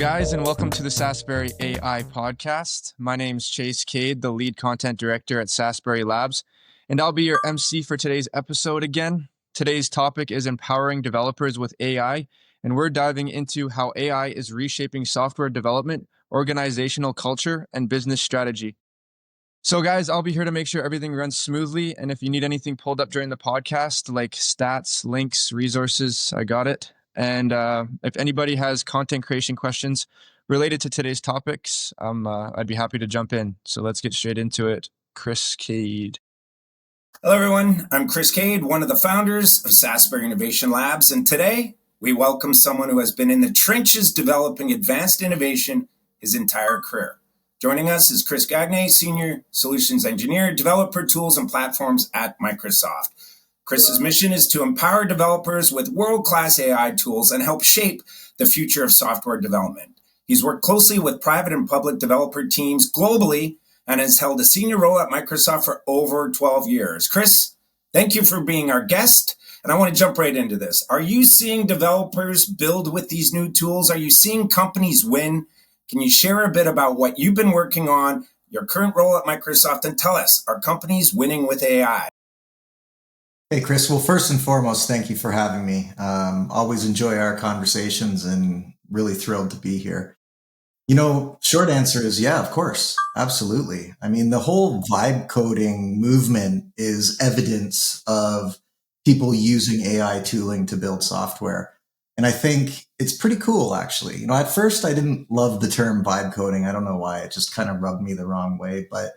guys, and welcome to the Sasbury AI podcast. My name's Chase Cade, the lead content director at Sasbury Labs, and I'll be your MC for today's episode again. Today's topic is empowering developers with AI, and we're diving into how AI is reshaping software development, organizational culture, and business strategy. So, guys, I'll be here to make sure everything runs smoothly, and if you need anything pulled up during the podcast, like stats, links, resources, I got it. And if anybody has content creation questions related to today's topics, I'd be happy to jump in. So let's get straight into it. Chris Cade. Hello, everyone. I'm Chris Cade, one of the founders of Sasbury Innovation Labs. And today we welcome someone who has been in the trenches developing advanced innovation his entire career. Joining us is Chris Gagne, Senior Solutions Engineer, Developer Tools and Platforms at Microsoft. Chris's mission is to empower developers with world-class AI tools and help shape the future of software development. He's worked closely with private and public developer teams globally and has held a senior role at Microsoft for over 12 years. Chris, thank you for being our guest. And I want to jump right into this. Are you seeing developers build with these new tools? Are you seeing companies win? Can you share a bit about what you've been working on, your current role at Microsoft, and tell us, are companies winning with AI? Hey, Chris. Well, first and foremost, thank you for having me. Always enjoy our conversations and really thrilled to be here. Short answer is yeah, of course. Absolutely. I mean, the whole vibe coding movement is evidence of people using AI tooling to build software. And I think it's pretty cool, actually. At first I didn't love the term vibe coding. I don't know why. It just kind of rubbed me the wrong way. But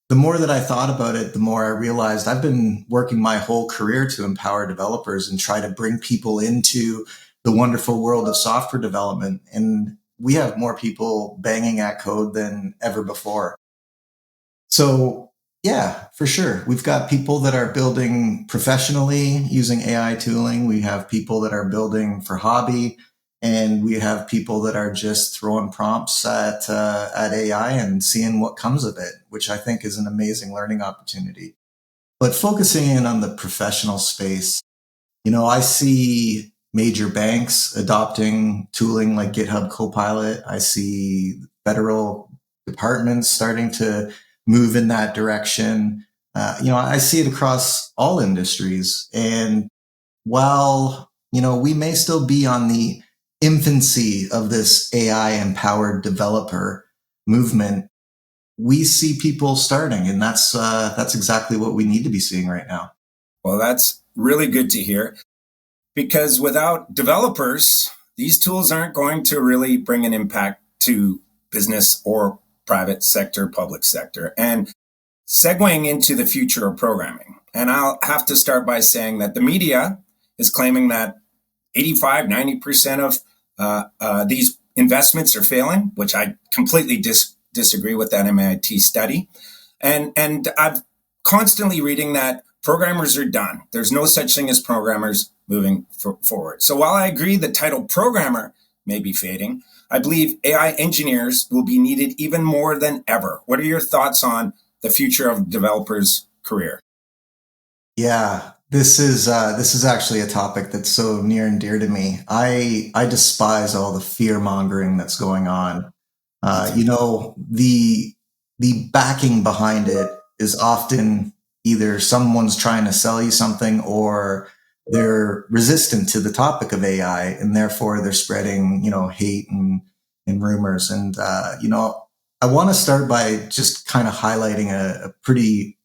the more that I thought about it, the more I realized I've been working my whole career to empower developers and try to bring people into the wonderful world of software development. And we have more people banging at code than ever before. So yeah, for sure. We've got people that are building professionally using AI tooling. We have people that are building for hobby, and we have people that are just throwing prompts at AI and seeing what comes of it, which I think is an amazing learning opportunity. But focusing in on the professional space, I see major banks adopting tooling like GitHub Copilot. I see federal departments starting to move in that direction. I see it across all industries. And while, we may still be on the infancy of this AI empowered developer movement, we see people starting, and that's exactly what we need to be seeing right now. Well, that's really good to hear, because without developers, these tools aren't going to really bring an impact to business or private sector, public sector. And segueing into the future of programming. And I'll have to start by saying that the media is claiming that 85, 90% of these investments are failing, which I completely disagree with that MIT study. And I'm constantly reading that programmers are done. There's no such thing as programmers moving forward. So while I agree the title programmer may be fading, I believe AI engineers will be needed even more than ever. What are your thoughts on the future of developers' career? Yeah, this is actually a topic that's so near and dear to me. I despise all the fear mongering that's going on. The backing behind it is often either someone's trying to sell you something, or they're resistant to the topic of AI, and therefore they're spreading, hate and rumors. And, I want to start by just kind of highlighting a pretty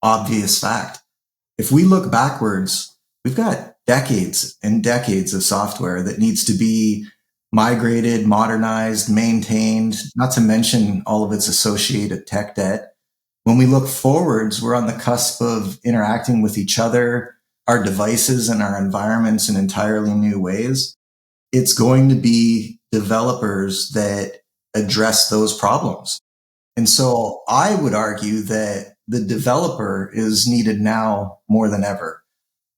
obvious fact. If we look backwards, we've got decades and decades of software that needs to be migrated, modernized, maintained, not to mention all of its associated tech debt. When we look forwards, we're on the cusp of interacting with each other, our devices, and our environments in entirely new ways. It's going to be developers that address those problems. And so I would argue that the developer is needed now more than ever.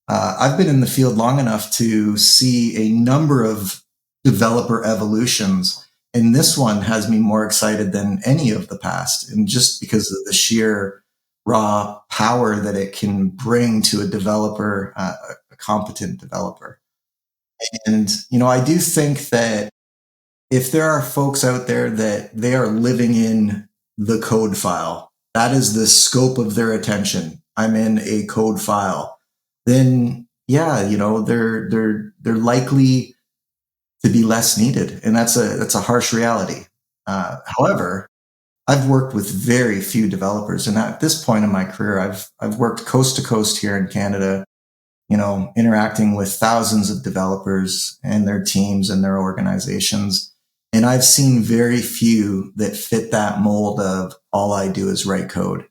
I've been in the field long enough to see a number of developer evolutions, and this one has me more excited than any of the past, and just because of the sheer raw power that it can bring to a developer, a competent developer. And, I do think that if there are folks out there that they are living in the code file, that is the scope of their attention. I'm in a code file. Then yeah, they're likely to be less needed, and that's a harsh reality. However, I've worked with very few developers, and at this point in my career, I've worked coast to coast here in Canada, interacting with thousands of developers and their teams and their organizations. And I've seen very few that fit that mold of all I do is write code.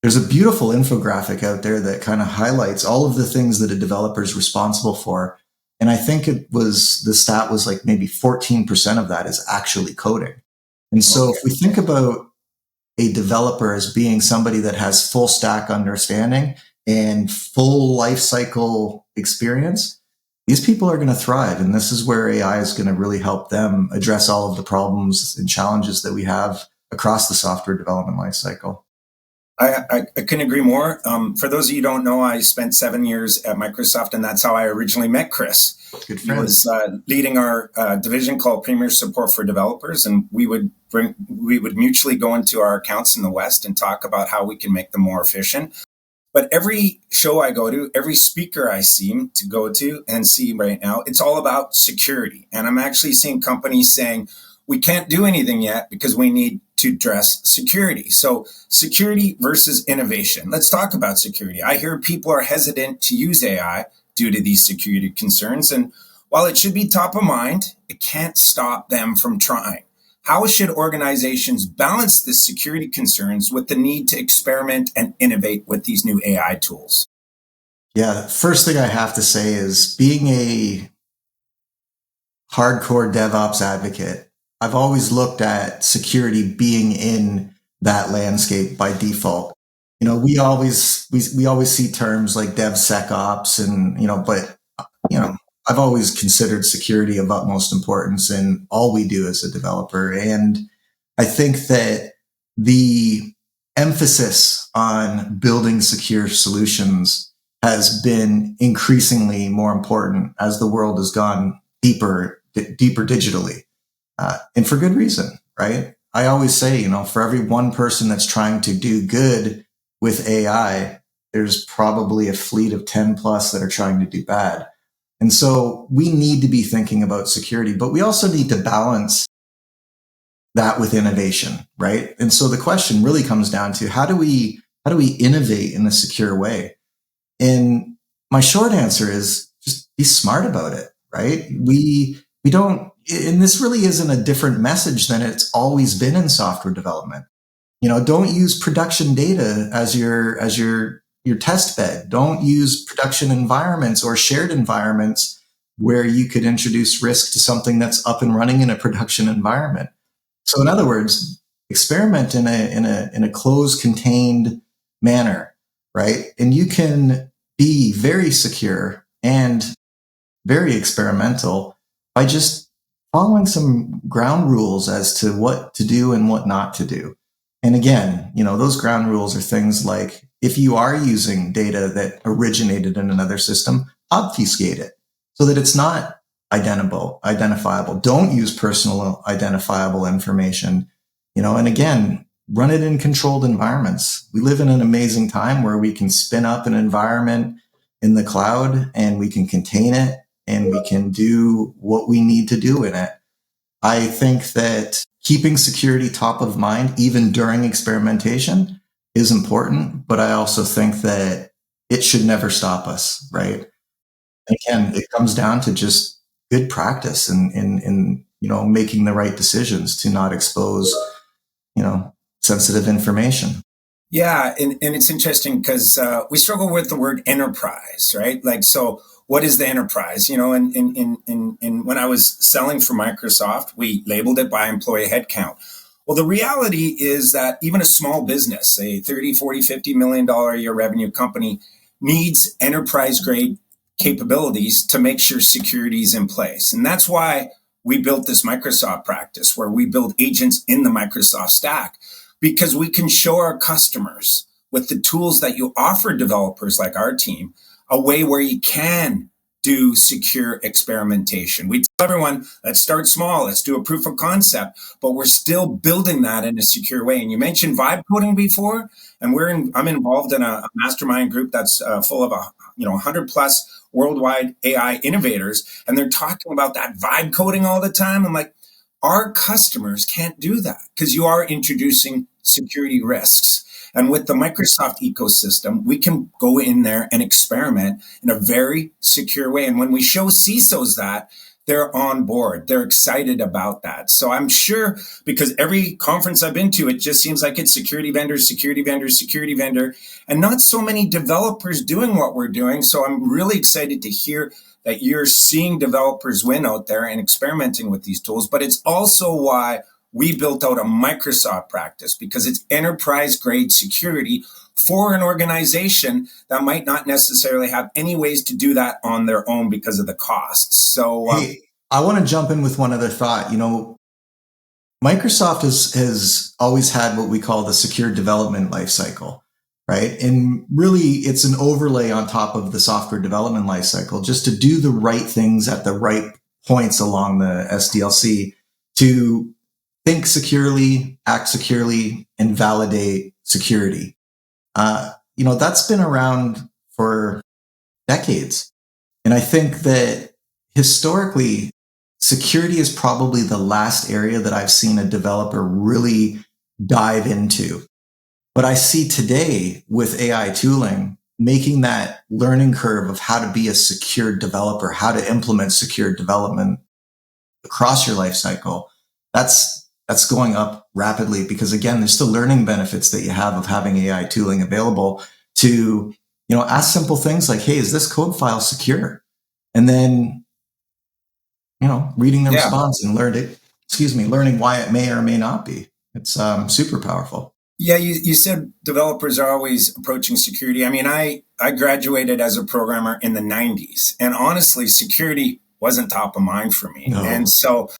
There's a beautiful infographic out there that kind of highlights all of the things that a developer is responsible for. And I think the stat was like maybe 14% of that is actually coding. And so if we think about a developer as being somebody that has full stack understanding and full life cycle experience, these people are going to thrive. And this is where AI is going to really help them address all of the problems and challenges that we have across the software development life cycle. I couldn't agree more. For those of you who don't know, I spent 7 years at Microsoft, and that's how I originally met Chris. Good He was leading our division called Premier Support for Developers, and we would mutually go into our accounts in the West and talk about how we can make them more efficient. But every show I go to, every speaker I seem to go to and see right now, it's all about security. And I'm actually seeing companies saying, we can't do anything yet because we need to address security. So security versus innovation. Let's talk about security. I hear people are hesitant to use AI due to these security concerns. And while it should be top of mind, it can't stop them from trying. How should organizations balance the security concerns with the need to experiment and innovate with these new AI tools? Yeah, first thing I have to say is being a hardcore DevOps advocate, I've always looked at security being in that landscape by default. We always see terms like DevSecOps but I've always considered security of utmost importance in all we do as a developer. And I think that the emphasis on building secure solutions has been increasingly more important as the world has gone deeper digitally. And for good reason, right? I always say, for every one person that's trying to do good with AI, there's probably a fleet of 10 plus that are trying to do bad. And so we need to be thinking about security, but we also need to balance that with innovation, right? And so the question really comes down to how do we innovate in a secure way? And my short answer is just be smart about it, right? We don't, and this really isn't a different message than it's always been in software development. Don't use production data as your test bed. Don't use production environments or shared environments where you could introduce risk to something that's up and running in a production environment. So in other words, experiment in a closed, contained manner, right? And you can be very secure and very experimental by just following some ground rules as to what to do and what not to do. And again, those ground rules are things like, if you are using data that originated in another system, obfuscate it so that it's not identifiable. Don't use personal identifiable information, and again, run it in controlled environments. We live in an amazing time where we can spin up an environment in the cloud and we can contain it and we can do what we need to do in it. I think that keeping security top of mind, even during experimentation, is important, but I also think that it should never stop us, right? Again, it comes down to just good practice and making the right decisions to not expose, sensitive information. Yeah, and it's interesting because we struggle with the word enterprise, right? Like, so what is the enterprise? And when I was selling for Microsoft, we labeled it by employee headcount. Well, the reality is that even a small business, a 30, 40, $50 million a year revenue company, needs enterprise grade capabilities to make sure security is in place. And that's why we built this Microsoft practice where we build agents in the Microsoft stack, because we can show our customers with the tools that you offer developers like our team, a way where you can do secure experimentation. We tell everyone, let's start small, let's do a proof of concept, but we're still building that in a secure way. And you mentioned vibe coding before, and I'm involved in a mastermind group that's full of 100 plus worldwide AI innovators, and they're talking about that vibe coding all the time. I'm like, our customers can't do that because you are introducing security risks. And with the Microsoft ecosystem, we can go in there and experiment in a very secure way. And when we show CISOs that, they're on board. They're excited about that. So I'm sure, because every conference I've been to, it just seems like it's security vendors, security vendors, security vendor, and not so many developers doing what we're doing. So I'm really excited to hear that you're seeing developers win out there and experimenting with these tools. But it's also why we built out a Microsoft practice, because it's enterprise grade security for an organization that might not necessarily have any ways to do that on their own because of the costs. So hey, I want to jump in with one other thought. Microsoft has always had what we call the secure development lifecycle, right? And really, it's an overlay on top of the software development lifecycle, just to do the right things at the right points along the SDLC to think securely, act securely, and validate security. That's been around for decades. And I think that historically, security is probably the last area that I've seen a developer really dive into. But I see today with AI tooling, making that learning curve of how to be a secure developer, how to implement secure development across your life cycle, that's going up rapidly, because again, there's still learning benefits that you have of having AI tooling available to, ask simple things like, hey, is this code file secure? And then, reading the response and learning why it may or may not be. It's super powerful. Yeah, you said developers are always approaching security. I mean, I graduated as a programmer in the 90s, and honestly, security wasn't top of mind for me. No. And so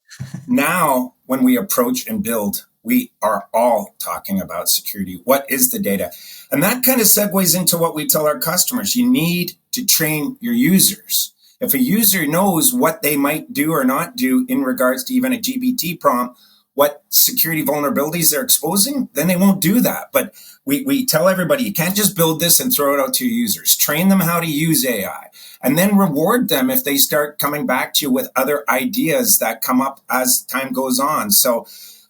now when we approach and build, we are all talking about security. What is the data? And that kind of segues into what we tell our customers. You need to train your users. If a user knows what they might do or not do in regards to even a GBT prompt, what security vulnerabilities they're exposing, then they won't do that. But we tell everybody, you can't just build this and throw it out to your users. Train them how to use AI, and then reward them if they start coming back to you with other ideas that come up as time goes on. So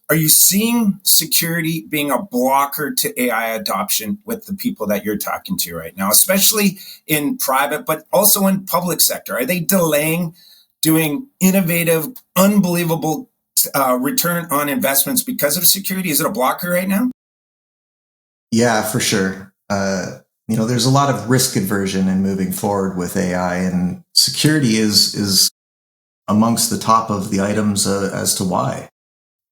are you seeing security being a blocker to AI adoption with the people that you're talking to right now, especially in private, but also in public sector? Are they delaying doing innovative, unbelievable return on investments because of security? Is it a blocker right now? Yeah, for sure. There's a lot of risk aversion in moving forward with AI, and security is amongst the top of the items as to why.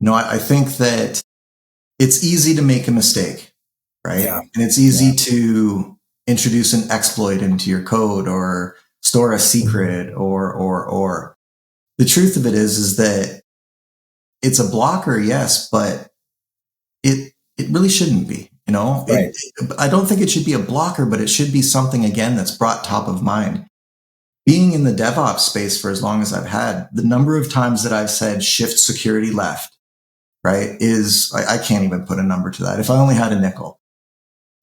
I think that it's easy to make a mistake, right? Yeah. And it's easy to introduce an exploit into your code or store a secret or. The truth of it is that it's a blocker, yes, but it really shouldn't be. Right. I don't think it should be a blocker, but it should be something, again, that's brought top of mind. Being in the DevOps space for as long as I've had, the number of times that I've said shift security left, right, I can't even put a number to that. If I only had a nickel.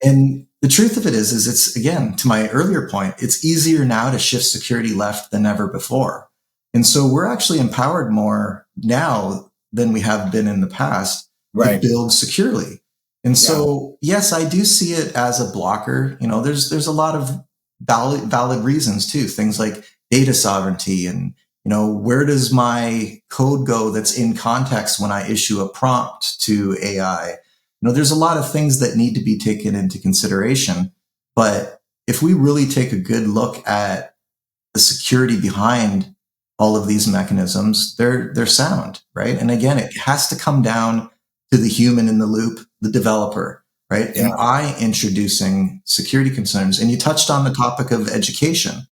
And the truth of it is it's, again, to my earlier point, it's easier now to shift security left than ever before. And so we're actually empowered more now than we have been in the past to build securely. And so, yes, I do see it as a blocker. There's a lot of valid reasons too. Things like data sovereignty and, where does my code go that's in context when I issue a prompt to AI? There's a lot of things that need to be taken into consideration. But if we really take a good look at the security behind all of these mechanisms, they're sound, right? And again, it has to come down to the human in the loop, the developer, right? Yeah. Am I introducing security concerns? And you touched on the topic of education,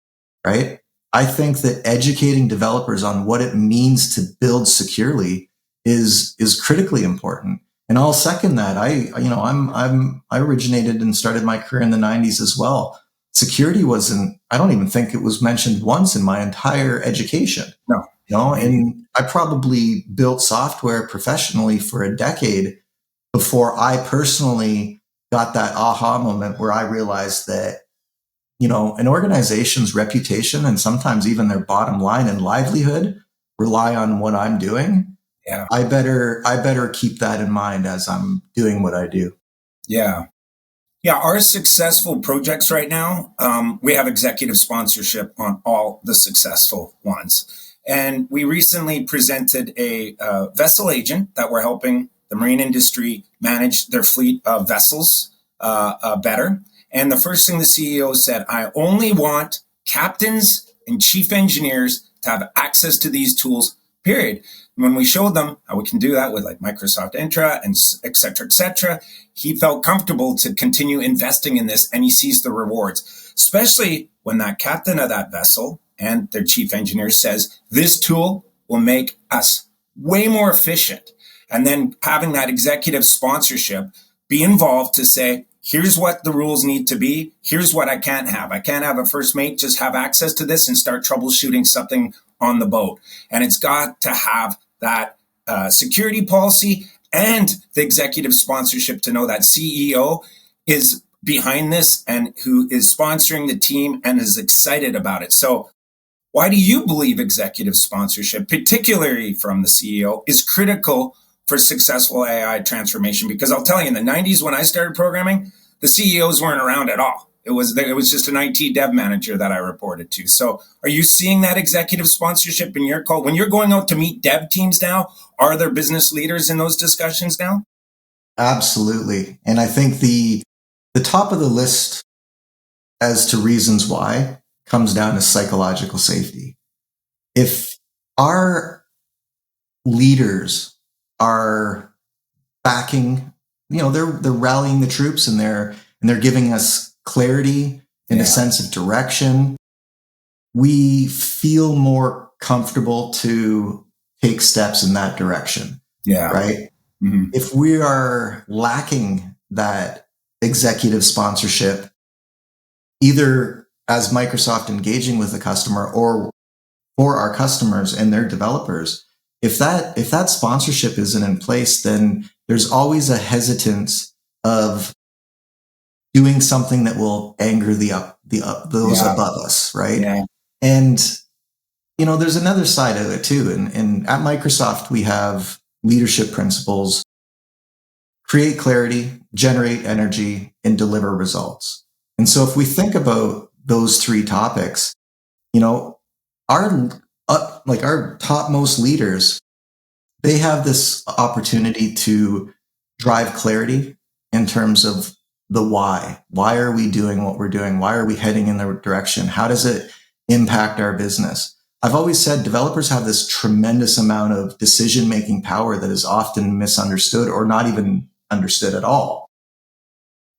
right? I think that educating developers on what it means to build securely is critically important. And I'll second that. I originated and started my career in the 90s as well. security wasn't, I don't even think it was mentioned once in my entire education. No. And I probably built software professionally for a decade before I personally got that aha moment where I realized that, an organization's reputation and sometimes even their bottom line and livelihood rely on what I'm doing. Yeah. I better keep that in mind as I'm doing what I do. Yeah. Yeah, our successful projects right now, we have executive sponsorship on all the successful ones. And we recently presented a vessel agent that we're helping the marine industry manage their fleet of vessels better. And the first thing the CEO said, I only want captains and chief engineers to have access to these tools, period. And when we showed them how we can do that with like Microsoft Entra and et cetera, he felt comfortable to continue investing in this, and he sees the rewards, especially when that captain of that vessel and their chief engineer says, this tool will make us way more efficient. And then having that executive sponsorship be involved to say, here's what the rules need to be. Here's what I can't have. I can't have a first mate just have access to this and start troubleshooting something on the boat. And it's got to have that security policy and the executive sponsorship to know that CEO is behind this and who is sponsoring the team and is excited about it. So why do you believe executive sponsorship, particularly from the CEO, is critical for successful AI transformation? Because I'll tell you, in the 90s when I started programming, the CEOs weren't around at all. It was just an IT dev manager that I reported to. So are you seeing that executive sponsorship in your call? When you're going out to meet dev teams now, are there business leaders in those discussions now? Absolutely. And I think the top of the list as to reasons why comes down to psychological safety. If our leaders are backing, they're rallying the troops and they're giving us clarity and a sense of direction, we feel more comfortable to take steps in that direction. Yeah. Right. Mm-hmm. If we are lacking that executive sponsorship, either as Microsoft engaging with the customer or for our customers and their developers, if that sponsorship isn't in place, then there's always a hesitance of doing something that will anger those above us, right? Yeah. And there's another side of it too. And at Microsoft, we have leadership principles: create clarity, generate energy, and deliver results. And so if we think about those three topics, our topmost leaders, they have this opportunity to drive clarity in terms of the why. Why are we doing what we're doing? Why are we heading in the direction? How does it impact our business? I've always said developers have this tremendous amount of decision-making power that is often misunderstood or not even understood at all.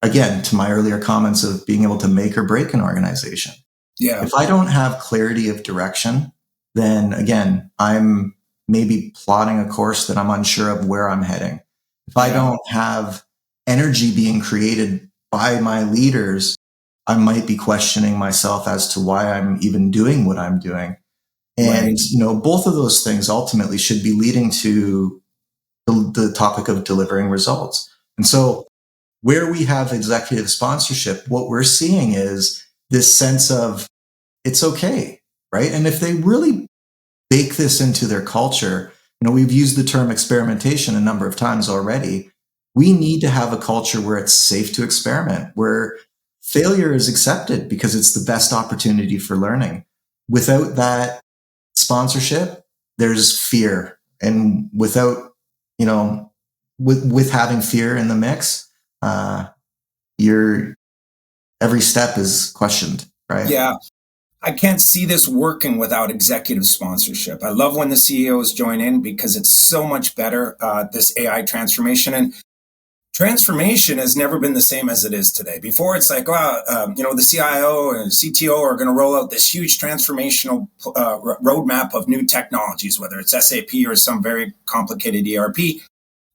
Again, to my earlier comments of being able to make or break an organization. Yeah. If I don't have clarity of direction, then again, I'm maybe plotting a course that I'm unsure of where I'm heading. If I don't have energy being created by my leaders, I might be questioning myself as to why I'm even doing what I'm doing. And, both of those things ultimately should be leading to the topic of delivering results. And so where we have executive sponsorship, what we're seeing is this sense of it's okay, right? And if they really bake this into their culture, we've used the term experimentation a number of times already. We need to have a culture where it's safe to experiment, where failure is accepted because it's the best opportunity for learning. Without that sponsorship, there's fear. And without, with having fear in the mix, every step is questioned, right? Yeah. I can't see this working without executive sponsorship. I love when the CEOs join in because it's so much better, this AI transformation. And transformation has never been the same as it is today. Before, it's like, the CIO and CTO are going to roll out this huge transformational roadmap of new technologies, whether it's SAP or some very complicated ERP.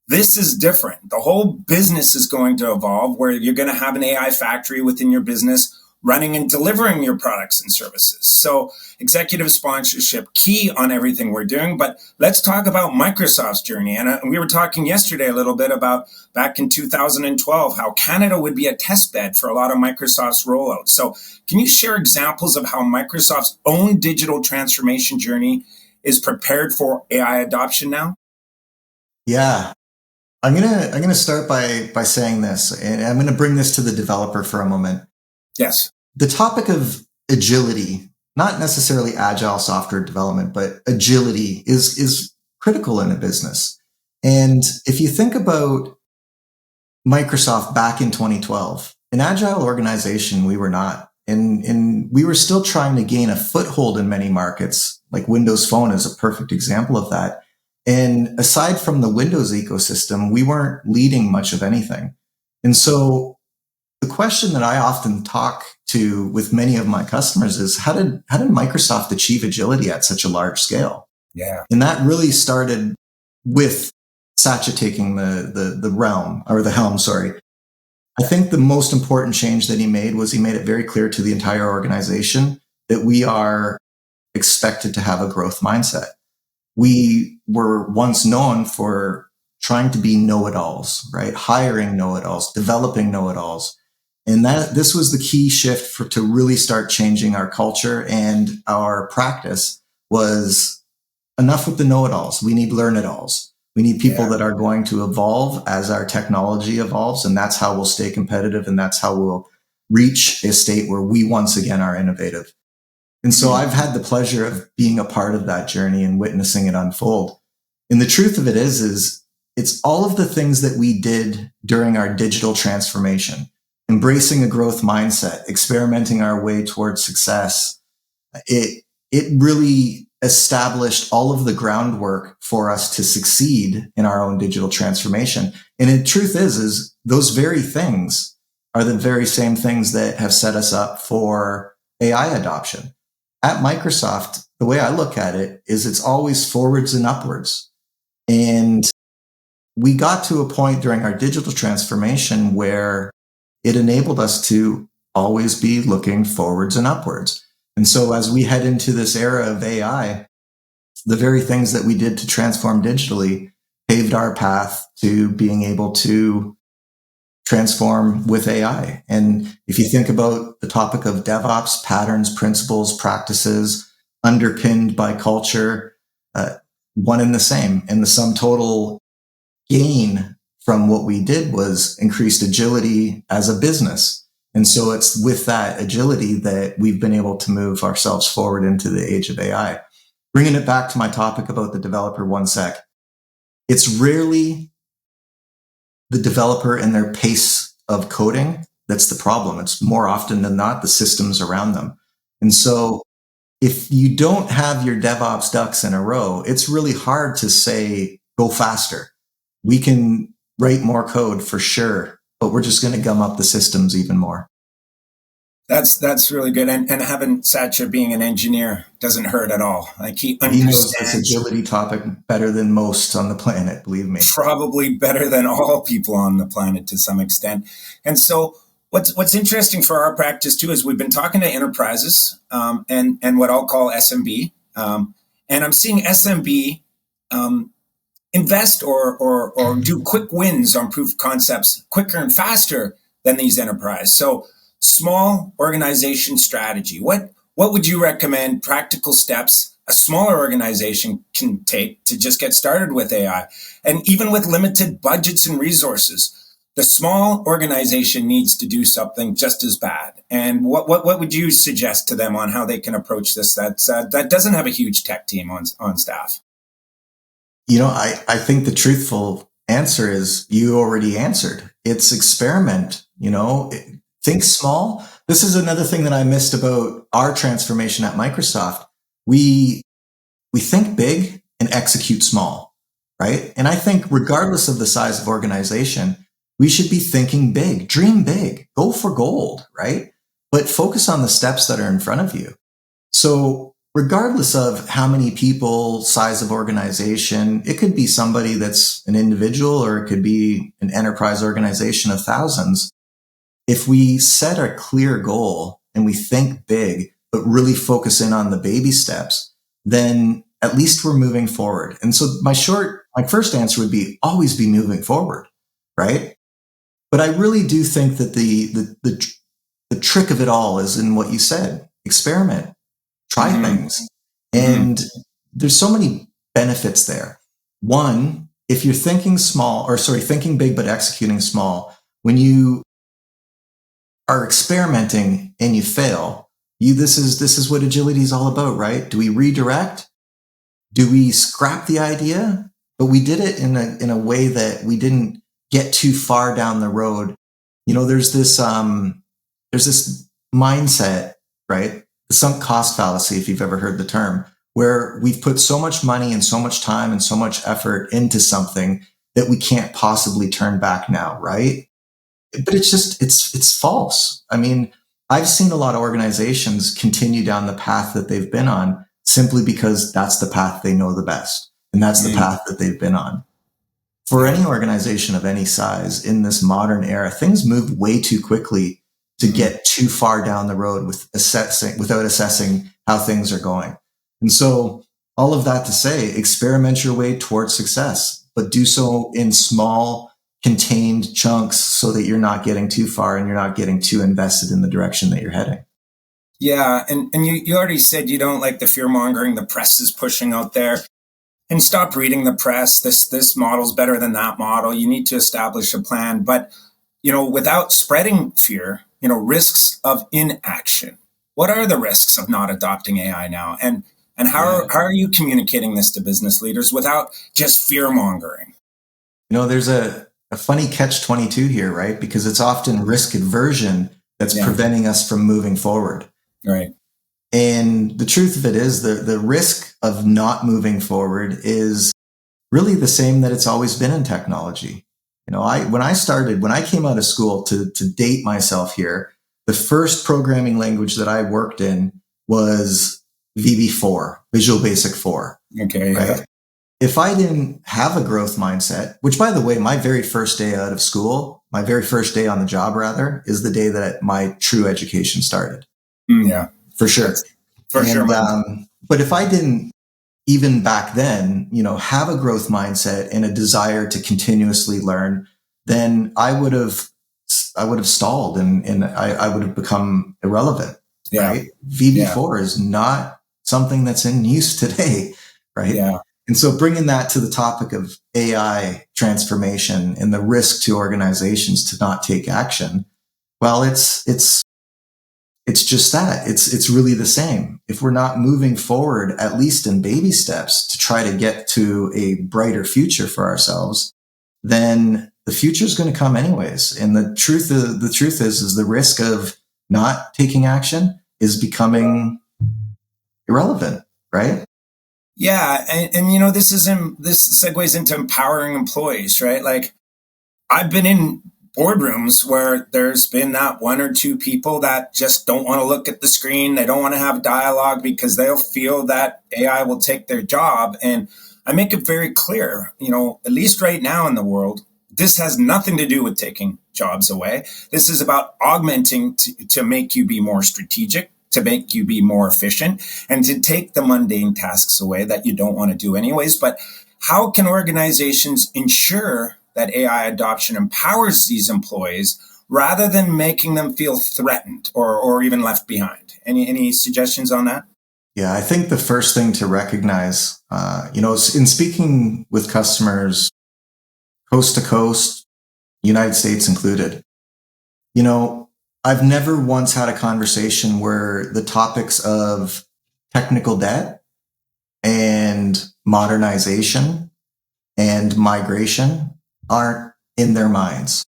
This is different. The whole business is going to evolve where you're going to have an AI factory within your business. running and delivering your products and services. So executive sponsorship, key on everything we're doing. But let's talk about Microsoft's journey. And we were talking yesterday a little bit about back in 2012, how Canada would be a test bed for a lot of Microsoft's rollouts. So can you share examples of how Microsoft's own digital transformation journey is prepared for AI adoption now? Yeah. I'm gonna start by saying this, and I'm gonna bring this to the developer for a moment. Yes. The topic of agility, not necessarily agile software development, but agility is critical in a business. And if you think about Microsoft back in 2012, an agile organization, we were not. And we were still trying to gain a foothold in many markets, like Windows Phone is a perfect example of that. And aside from the Windows ecosystem, we weren't leading much of anything. And so the question that I often talk to with many of my customers is how did Microsoft achieve agility at such a large scale? Yeah. And that really started with Satya taking the helm, sorry. I think the most important change that he made was he made it very clear to the entire organization that we are expected to have a growth mindset. We were once known for trying to be know-it-alls, right? Hiring know-it-alls, developing know-it-alls. And this was the key shift to really start changing our culture and our practice was enough with the know-it-alls. We need learn-it-alls. We need people that are going to evolve as our technology evolves. And that's how we'll stay competitive. And that's how we'll reach a state where we once again are innovative. And so I've had the pleasure of being a part of that journey and witnessing it unfold. And the truth of it is it's all of the things that we did during our digital transformation, embracing a growth mindset, experimenting our way towards success. It really established all of the groundwork for us to succeed in our own digital transformation. And the truth is those very things are the very same things that have set us up for AI adoption. At Microsoft, the way I look at it is it's always forwards and upwards. And we got to a point during our digital transformation where it enabled us to always be looking forwards and upwards. And so as we head into this era of AI, the very things that we did to transform digitally paved our path to being able to transform with AI. And if you think about the topic of DevOps, patterns, principles, practices, underpinned by culture, one and the same. And the sum total gain from what we did was increased agility as a business. And so it's with that agility that we've been able to move ourselves forward into the age of AI. Bringing it back to my topic about the developer one sec. It's rarely the developer and their pace of coding that's the problem. It's more often than not the systems around them. And so if you don't have your DevOps ducks in a row, it's really hard to say, go faster. We can write more code for sure, but we're just going to gum up the systems even more. That's really good. And having Satya being an engineer doesn't hurt at all. Like he knows this agility topic better than most on the planet, believe me. Probably better than all people on the planet to some extent. And so what's interesting for our practice too is we've been talking to enterprises and what I'll call SMB. And I'm seeing SMB invest or do quick wins on proof of concepts quicker and faster than these enterprise. So small organization strategy. What would you recommend practical steps a smaller organization can take to just get started with AI? And even with limited budgets and resources, the small organization needs to do something just as bad. And what would you suggest to them on how they can approach this that doesn't have a huge tech team on staff? You know, I think the truthful answer is you already answered. It's experiment, think small. This is another thing that I missed about our transformation at Microsoft. We think big and execute small, right? And I think regardless of the size of organization, we should be thinking big, dream big, go for gold, right? But focus on the steps that are in front of you. So regardless of how many people, size of organization, it could be somebody that's an individual or it could be an enterprise organization of thousands. If we set a clear goal and we think big, but really focus in on the baby steps, then at least we're moving forward. And so my first answer would be always be moving forward, right? But I really do think that the trick of it all is in what you said: experiment, try things. And there's so many benefits there. One, if you're thinking thinking big, but executing small, when you are experimenting and you fail, this is what agility is all about, right? Do we redirect? Do we scrap the idea? But we did it in a way that we didn't get too far down the road. There's this mindset, right? The sunk cost fallacy, if you've ever heard the term, where we've put so much money and so much time and so much effort into something that we can't possibly turn back now, right? But it's false. I mean, I've seen a lot of organizations continue down the path that they've been on simply because that's the path they know the best. And that's the path that they've been on. For any organization of any size in this modern era, things move way too quickly to get too far down the road without assessing how things are going. And so all of that to say, experiment your way towards success, but do so in small, contained chunks so that you're not getting too far and you're not getting too invested in the direction that you're heading. Yeah. And you already said you don't like the fear mongering the press is pushing out there. And stop reading the press. This model's better than that model. You need to establish a plan. But, without spreading fear, risks of inaction. What are the risks of not adopting AI now? And how are you communicating this to business leaders without just fear mongering? There's a funny catch-22 here, right? Because it's often risk aversion that's preventing us from moving forward. Right. And the truth of it is the risk of not moving forward is really the same that it's always been in technology. When I came out of school, to date myself here, the first programming language that I worked in was VB4, Visual Basic 4. Okay. Right? Yeah. If I didn't have a growth mindset, which by the way, my very first day out of school, my very first day on the job rather, is the day that my true education started. Yeah. For sure. But if I didn't, even back then, have a growth mindset and a desire to continuously learn, then I would have stalled and I would have become irrelevant. Yeah. Right? VB4 is not something that's in use today. Right. Yeah. And so bringing that to the topic of AI transformation and the risk to organizations to not take action, well, it's just that. It's really the same. If we're not moving forward, at least in baby steps, to try to get to a brighter future for ourselves, then the future is going to come anyways. And the truth is the risk of not taking action is becoming irrelevant, right? Yeah. And this segues into empowering employees, right? Like, I've been in boardrooms where there's been that one or two people that just don't want to look at the screen. They don't want to have dialogue because they'll feel that AI will take their job. And I make it very clear, at least right now in the world, this has nothing to do with taking jobs away. This is about augmenting to make you be more strategic, to make you be more efficient, and to take the mundane tasks away that you don't want to do anyways. But how can organizations ensure that AI adoption empowers these employees rather than making them feel threatened or even left behind? Any suggestions on that? Yeah, I think the first thing to recognize, in speaking with customers coast to coast, United States included, I've never once had a conversation where the topics of technical debt and modernization and migration aren't in their minds,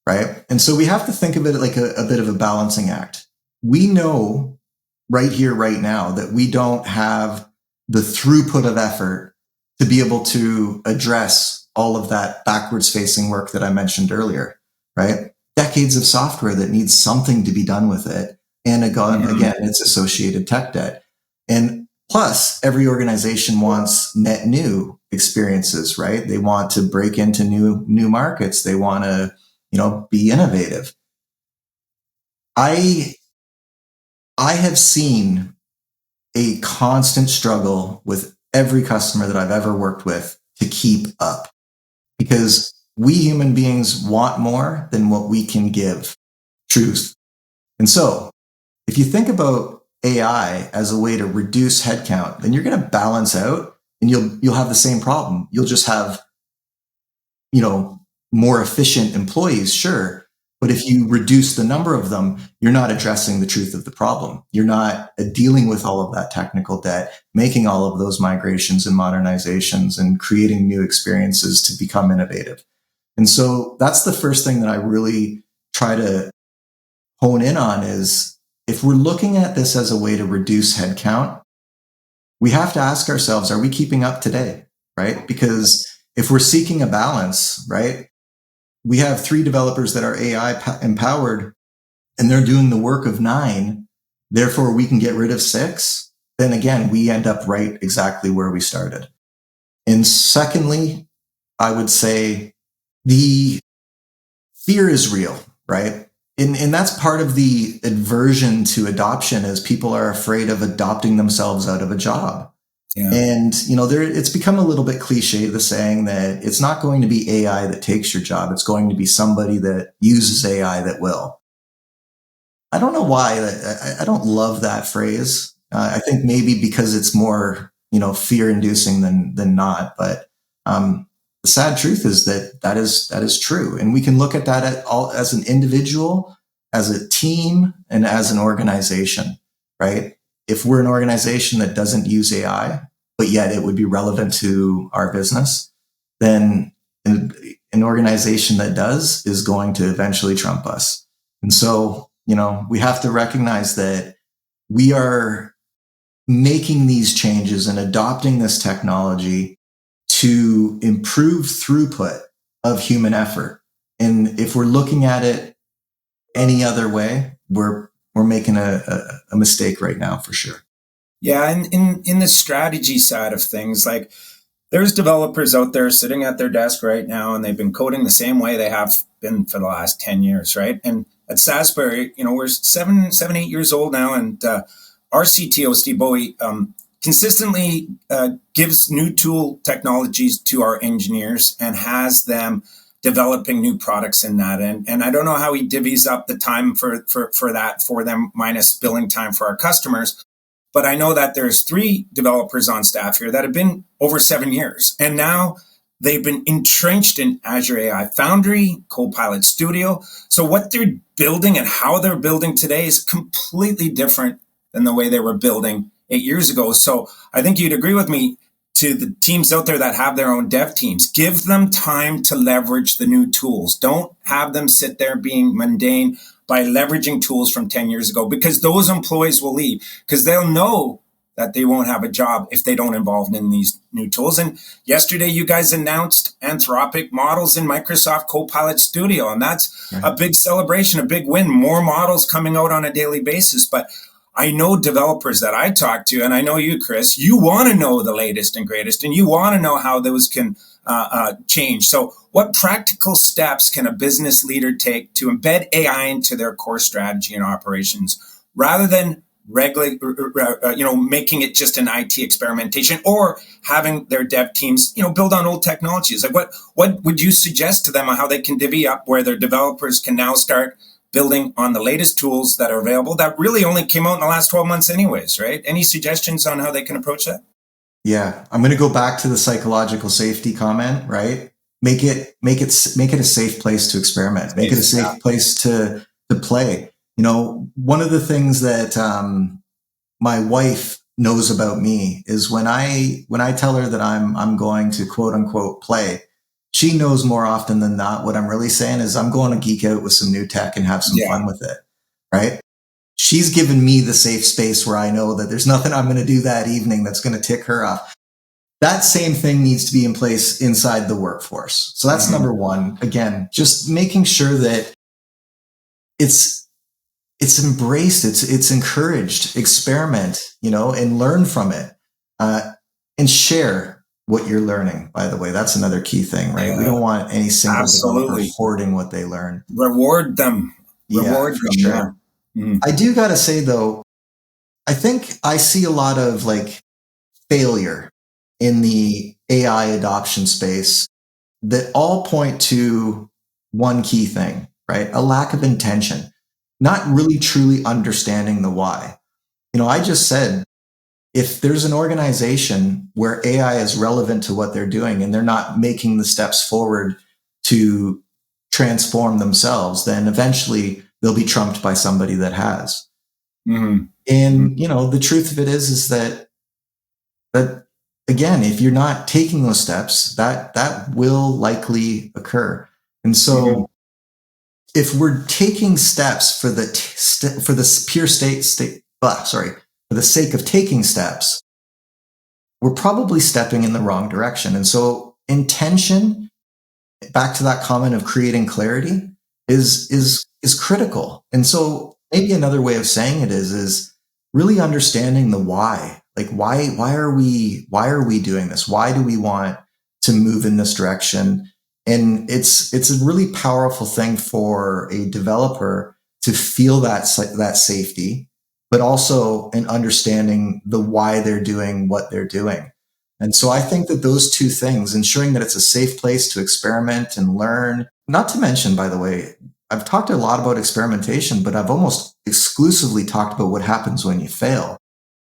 right? And so we have to think of it like a bit of a balancing act. We know right here, right now, that we don't have the throughput of effort to be able to address all of that backwards facing work that I mentioned earlier, right? Decades of software that needs something to be done with it. And again, it's associated tech debt. And plus, every organization wants net new experiences, right? They want to break into new markets. They want to, be innovative. I I have seen a constant struggle with every customer that I've ever worked with to keep up, because we human beings want more than what we can give. Truth. And so if you think about AI as a way to reduce headcount, then you're going to balance out and you'll have the same problem. You'll just have, more efficient employees, sure. But if you reduce the number of them, you're not addressing the truth of the problem. You're not dealing with all of that technical debt, making all of those migrations and modernizations and creating new experiences to become innovative. And so that's the first thing that I really try to hone in on is, if we're looking at this as a way to reduce headcount, we have to ask ourselves, are we keeping up today? Right? Because if we're seeking a balance, right, we have 3 developers that are AI empowered and they're doing the work of 9, therefore we can get rid of 6, then again, we end up right exactly where we started. And secondly, I would say the fear is real, right? And that's part of the aversion to adoption, is people are afraid of adopting themselves out of a job. Yeah. And, it's become a little bit cliche, the saying that it's not going to be AI that takes your job. It's going to be somebody that uses AI that will. I don't know why. I don't love that phrase. I think maybe because it's more, fear inducing than not. But, the sad truth is that is true. And we can look at that as an individual, as a team, and as an organization, right? If we're an organization that doesn't use AI, but yet it would be relevant to our business, then an organization that does is going to eventually trump us. And so, we have to recognize that we are making these changes and adopting this technology to improve throughput of human effort. And if we're looking at it any other way, we're making a mistake right now, for sure. Yeah, and in the strategy side of things, like, there's developers out there sitting at their desk right now, and they've been coding the same way they have been for the last 10 years, right? And at Sasbury, we're 8 years old now, and our CTO, Steve Bowie, consistently gives new tool technologies to our engineers and has them developing new products in that. And I don't know how he divvies up the time for that for them, minus billing time for our customers. But I know that there's 3 developers on staff here that have been over 7 years. And now they've been entrenched in Azure AI Foundry, Copilot Studio. So what they're building and how they're building today is completely different than the way they were building 8 years ago. So I think you'd agree with me, to the teams out there that have their own dev teams, give them time to leverage the new tools. Don't have them sit there being mundane by leveraging tools from 10 years ago, because those employees will leave, because they'll know that they won't have a job if they don't involve in these new tools. And yesterday, you guys announced Anthropic models in Microsoft Copilot Studio, and that's a big celebration, a big win. More models coming out on a daily basis. But I know developers that I talk to, and I know you, Chris, you want to know the latest and greatest, and you want to know how those can change. So what practical steps can a business leader take to embed AI into their core strategy and operations, rather than making it just an IT experimentation, or having their dev teams, build on old technologies? Like, what would you suggest to them on how they can divvy up where their developers can now start building on the latest tools that are available that really only came out in the last 12 months anyways, right? Any suggestions on how they can approach that? Yeah, I'm going to go back to the psychological safety comment, right? Make it a safe place to experiment. Make it a safe place to play. One of the things that my wife knows about me is when I tell her that I'm going to quote unquote play, she knows more often than not what I'm really saying is I'm going to geek out with some new tech and have some fun with it, right? She's given me the safe space where I know that there's nothing I'm going to do that evening that's going to tick her off. That same thing needs to be in place inside the workforce. So that's number one. Again, just making sure that it's embraced, it's encouraged, experiment, and learn from it, and share what you're learning. By the way, that's another key thing, right? We don't want any single developer hoarding what they learn. Reward them. Reward them. Sure. I do got to say though, I think I see a lot of like failure in the AI adoption space that all point to one key thing, right? A lack of intention, not really truly understanding the why. I just said, if there's an organization where AI is relevant to what they're doing and they're not making the steps forward to transform themselves, then eventually they'll be trumped by somebody that has. Mm-hmm. And, the truth of it is that again, if you're not taking those steps, that will likely occur. And so if we're taking steps for the for the sake of taking steps, we're probably stepping in the wrong direction. And so intention, back to that comment of creating clarity, is critical. And so maybe another way of saying it is really understanding the why. Like why are we doing this? Why do we want to move in this direction? And it's a really powerful thing for a developer to feel that safety, but also in understanding the why they're doing what they're doing. And so I think that those two things, ensuring that it's a safe place to experiment and learn, not to mention, by the way, I've talked a lot about experimentation, but I've almost exclusively talked about what happens when you fail.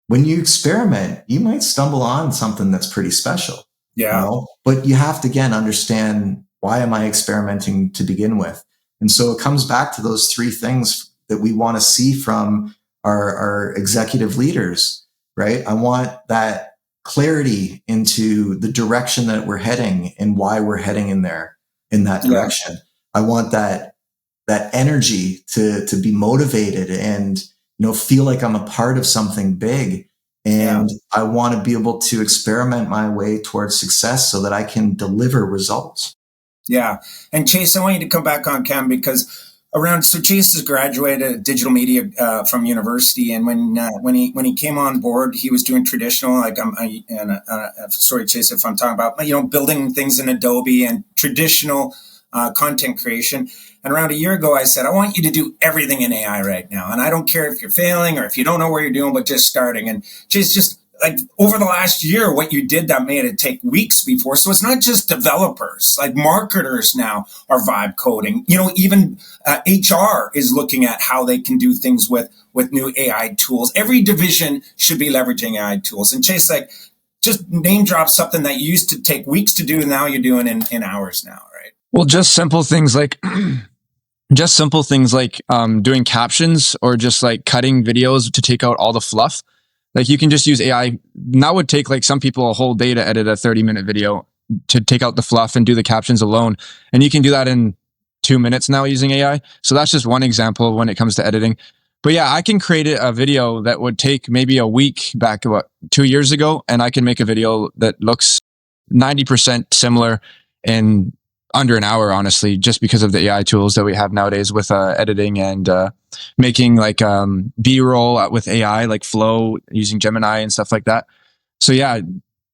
When you experiment, you might stumble on something that's pretty special. Yeah. But you have to, again, understand, why am I experimenting to begin with? And so it comes back to those three things that we want to see from our executive leaders, right? I want that clarity into the direction that we're heading and why we're heading in that direction. I want that energy to be motivated and, feel like I'm a part of something big. And I want to be able to experiment my way towards success so that I can deliver results. Yeah. And Chase, I want you to come back on cam because Chase has graduated digital media from university, and when he came on board, he was doing traditional. Sorry, Chase, if I'm talking about building things in Adobe and traditional content creation. And around a year ago, I said, I want you to do everything in AI right now, and I don't care if you're failing or if you don't know where you're doing, but just starting. And Chase, just like over the last year, what you did that made it take weeks before. So it's not just developers, like marketers now are vibe coding. Even HR is looking at how they can do things with new AI tools. Every division should be leveraging AI tools. And Chase, like, just name drop something that used to take weeks to do, and now you're doing in hours now, right? Well, just simple things like doing captions or just like cutting videos to take out all the fluff. Like you can just use AI. That would take like some people a whole day to edit a 30-minute video to take out the fluff and do the captions alone. And you can do that in 2 minutes now using AI. So that's just one example when it comes to editing. But yeah, I can create a video that would take maybe a week back 2 years ago, and I can make a video that looks 90% similar in under an hour, honestly, just because of the AI tools that we have nowadays with editing and making like B-roll with AI, like Flow using Gemini and stuff like that. So yeah,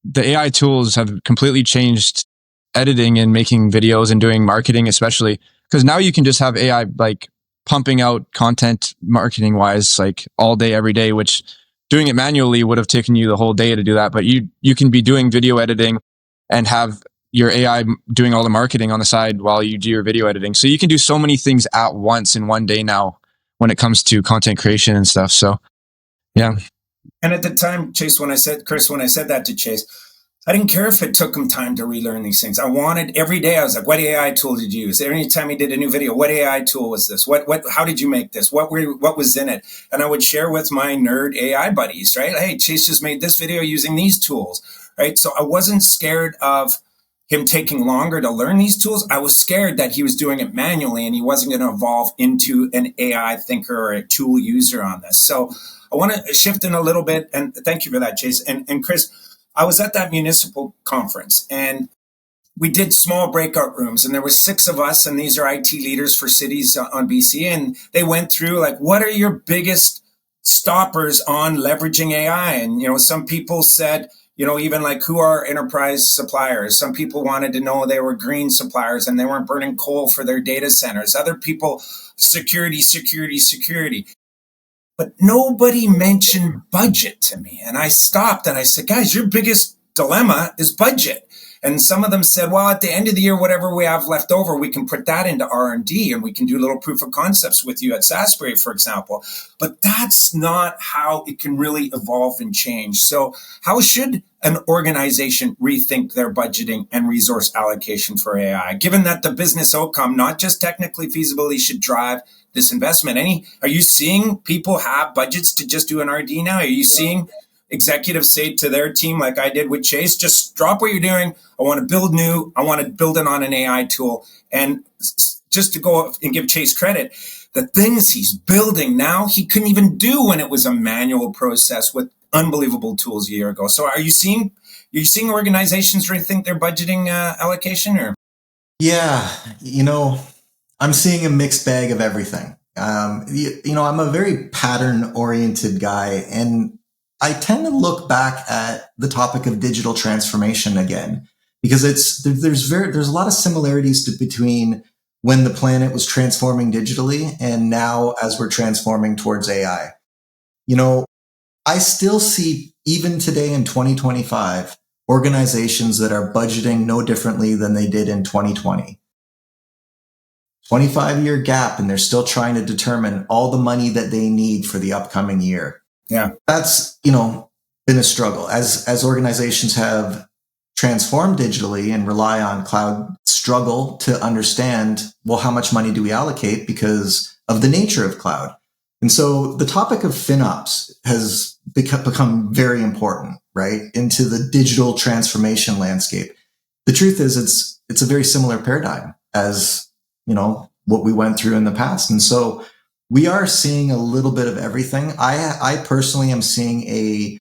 the AI tools have completely changed editing and making videos and doing marketing, especially because now you can just have AI like pumping out content marketing wise, like all day, every day, which doing it manually would have taken you the whole day to do that. But you can be doing video editing and have your AI doing all the marketing on the side while you do your video editing. So you can do so many things at once in one day now when it comes to content creation and stuff. So, yeah. And at the time, Chase, when I said that to Chase, I didn't care if it took him time to relearn these things. I wanted every day. I was like, what AI tool did you use? Every time he did a new video, what AI tool was this? How did you make this? What was in it? And I would share with my nerd AI buddies, right? Hey, Chase just made this video using these tools, right? So I wasn't scared of him taking longer to learn these tools. I was scared that he was doing it manually and he wasn't going to evolve into an AI thinker or a tool user on this. So I want to shift in a little bit, and thank you for that, Chase. And Chris, I was at that municipal conference, and we did small breakout rooms, and there was 6 of us, and these are IT leaders for cities on BC, and they went through like, what are your biggest stoppers on leveraging AI? And some people said, even like, who are enterprise suppliers? Some people wanted to know they were green suppliers and they weren't burning coal for their data centers. Other people, security. but nobody mentioned budget to me. And I stopped and I said, guys, your biggest dilemma is budget. And some of them said, well, at the end of the year, whatever we have left over, we can put that into R&D and we can do little proof of concepts with you at Sasbury, for example. But that's not how it can really evolve and change. So how should an organization rethink their budgeting and resource allocation for AI, given that the business outcome, not just technically feasibility, should drive this investment? Are you seeing people have budgets to just do an R&D now? Are you seeing executives say to their team, like I did with Chase, just drop what you're doing. I want to build new. I want to build it on an AI tool. And just to go and give Chase credit, the things he's building now, he couldn't even do when it was a manual process with unbelievable tools a year ago. So are you seeing organizations rethink their budgeting allocation? Or Yeah, I'm seeing a mixed bag of everything. I'm a very pattern oriented guy, and I tend to look back at the topic of digital transformation again, because there's a lot of similarities between when the planet was transforming digitally and now as we're transforming towards AI. I still see, even today in 2025, organizations that are budgeting no differently than they did in 2020. 25-year gap, and they're still trying to determine all the money that they need for the upcoming year. Yeah. That's, been a struggle. As organizations have transformed digitally and rely on cloud, struggle to understand, well, how much money do we allocate because of the nature of cloud? And so the topic of FinOps has become very important, right, into the digital transformation landscape. The truth is it's a very similar paradigm as, what we went through in the past. And so we are seeing a little bit of everything. I personally am seeing a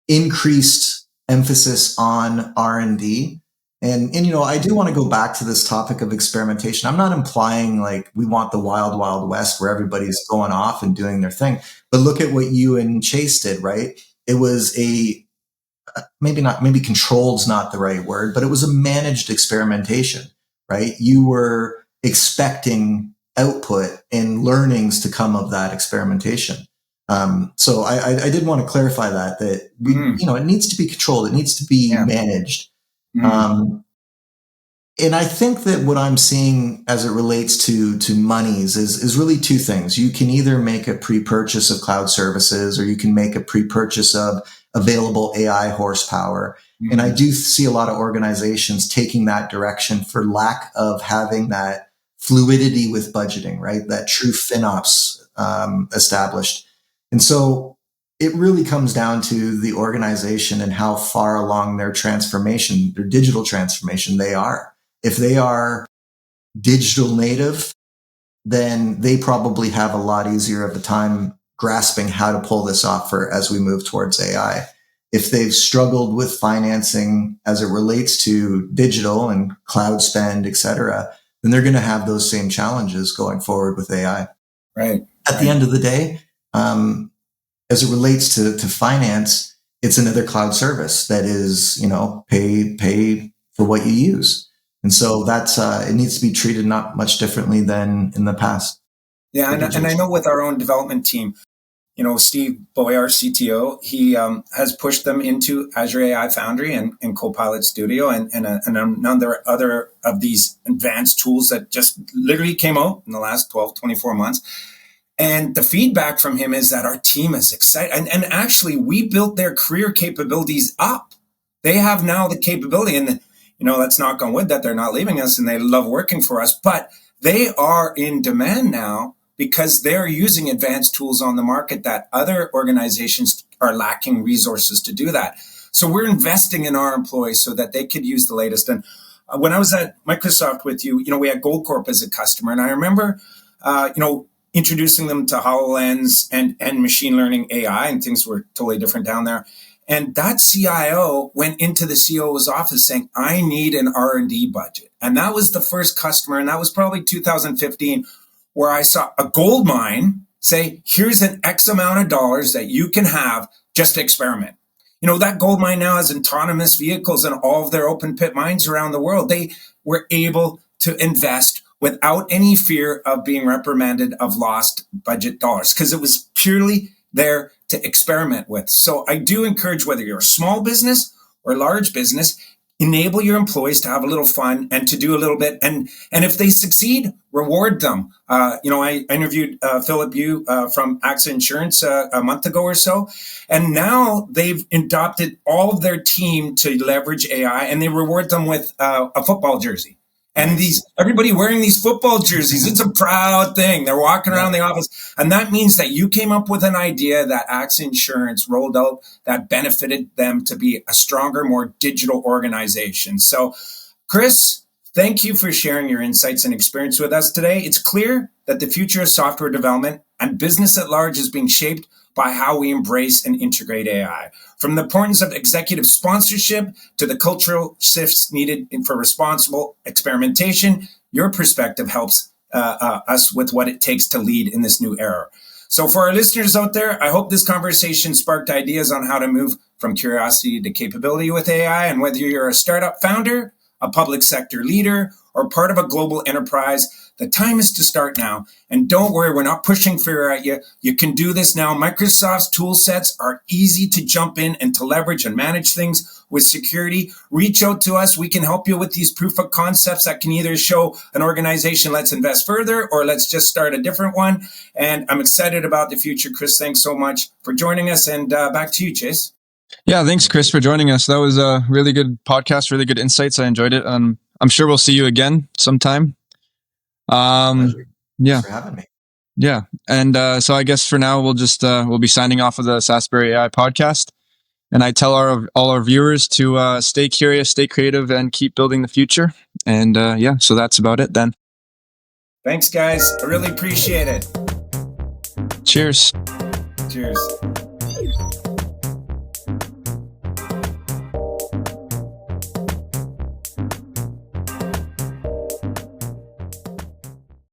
increased emphasis on R&D. And I do want to go back to this topic of experimentation. I'm not implying like we want the wild, wild west where everybody's going off and doing their thing. But look at what you and Chase did, right? It was maybe controlled's not the right word, but it was a managed experimentation, right? You were expecting output and learnings to come of that experimentation. So I did want to clarify that it needs to be controlled. It needs to be managed. And I think that what I'm seeing as it relates to monies is really two things. You can either make a pre-purchase of cloud services, or you can make a pre-purchase of available AI horsepower. And I do see a lot of organizations taking that direction for lack of having that fluidity with budgeting, right? That true FinOps established. And so it really comes down to the organization and how far along their transformation, their digital transformation they are. If they are digital native, then they probably have a lot easier of a time grasping how to pull this off as we move towards AI. If they've struggled with financing as it relates to digital and cloud spend, et cetera, then they're going to have those same challenges going forward with AI. Right. At the end of the day, as it relates to finance, it's another cloud service that is, pay for what you use. And so that's, it needs to be treated not much differently than in the past. Yeah. And I know with our own development team, Steve Boy, our CTO, he has pushed them into Azure AI Foundry and Copilot Studio and a number other of these advanced tools that just literally came out in the last 12, 24 months. And the feedback from him is that our team is excited. And actually, we built their career capabilities up. They have now the capability, and let's knock on wood that they're not leaving us and they love working for us. But they are in demand now because they're using advanced tools on the market that other organizations are lacking resources to do that. So we're investing in our employees so that they could use the latest. And when I was at Microsoft with you, we had Goldcorp as a customer. And I remember, introducing them to HoloLens and machine learning AI, and things were totally different down there. And that CIO went into the CEO's office saying, I need an R&D budget. And that was the first customer. And that was probably 2015, where I saw a gold mine say, here's an X amount of dollars that you can have just to experiment. That gold mine now has autonomous vehicles in all of their open pit mines around the world. They were able to invest without any fear of being reprimanded of lost budget dollars, because it was purely there to experiment with. So I do encourage, whether you're a small business or large business, enable your employees to have a little fun and to do a little bit. And if they succeed, reward them. I interviewed Philip Yu from AXA Insurance a month ago or so. And now they've adopted all of their team to leverage AI, and they reward them with a football jersey. And everybody wearing these football jerseys, it's a proud thing. They're walking around the office. And that means that you came up with an idea that AXA Insurance rolled out that benefited them to be a stronger, more digital organization. So, Chris, thank you for sharing your insights and experience with us today. It's clear that the future of software development and business at large is being shaped by how we embrace and integrate AI. From the importance of executive sponsorship to the cultural shifts needed for responsible experimentation, your perspective helps us with what it takes to lead in this new era. So for our listeners out there, I hope this conversation sparked ideas on how to move from curiosity to capability with AI. And whether you're a startup founder, a public sector leader, or part of a global enterprise, the time is to start now. And don't worry, we're not pushing fear at you. You can do this now. Microsoft's tool sets are easy to jump in and to leverage and manage things with security. Reach out to us. We can help you with these proof of concepts that can either show an organization, let's invest further, or let's just start a different one. And I'm excited about the future. Chris, thanks so much for joining us. And back to you, Chase. Yeah, thanks, Chris, for joining us. That was a really good podcast, really good insights. I enjoyed it. I'm sure we'll see you again sometime. Thanks Yeah, for having me. yeah. And so I guess for now, we'll be signing off of the Sasbury AI podcast. And I tell all our viewers to stay curious, stay creative, and keep building the future. And so that's about it then. Thanks, guys. I really appreciate it. Cheers. Cheers.